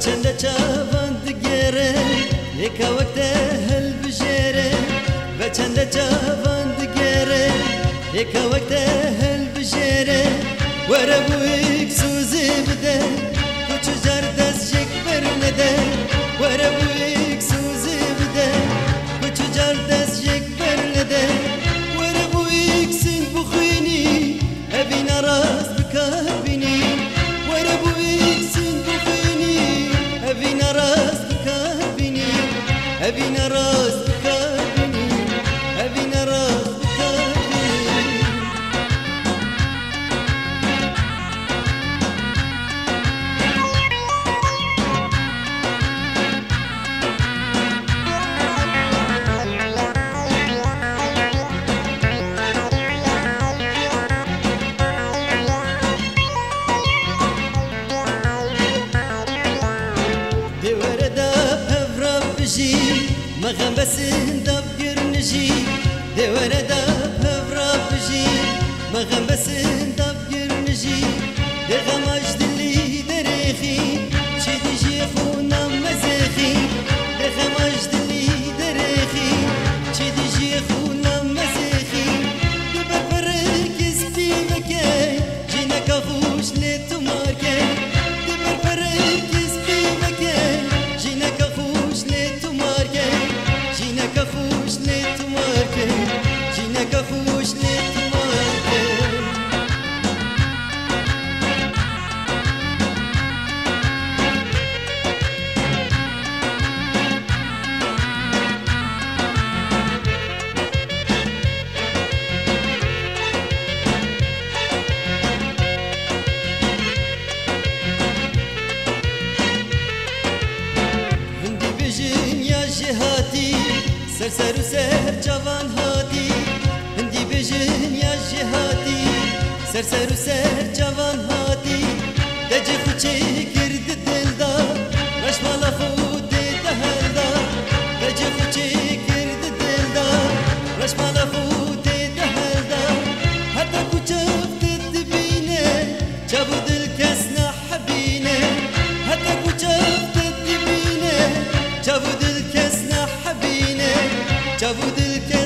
چند جوان دگره یک وقت هل بجره و چند جوان دگره یک وقت هل بجره وره بویک سوزی بده کچو جر دست یک برنده وره بویک سوزی بده کچو جر دست یک برنده وره بویک سین بخوینی اوین راست بکبینی وره بویک سین بخوینی اوین راست بکبینی اوین راست بکبینی اوین راست بکبینی مغم بسن دب گرنجی دوره دب هفرا بجی مغم بسن دب گرنجی دغم اجدلی درخی چی دیجی خونم مزخی دغم اجدلی درخی چی دیجی خونم مزخی دبر فرکز بیمکه جینک خوش لیتو مارکه دبر فرکز بیمکه جینک خوش لیتو مارکه جینک خوش لیتو مارکه جینک خوش لیتو مارکه هندی بجین یا جهاتی سر سر و سر جوان هاتی هندی بجین یا جهاتی سر سر و سر جوان هاتی دجی خوچه کرد دلدا رشمالا خود دهلدا دجی خوچه کرد دلدا رشمالا خود دهلدا حتی کچفت دبینه جابو دل کس نحبینه حتی کچفت دبینه جابو دل کس نحبینه جابو دل کس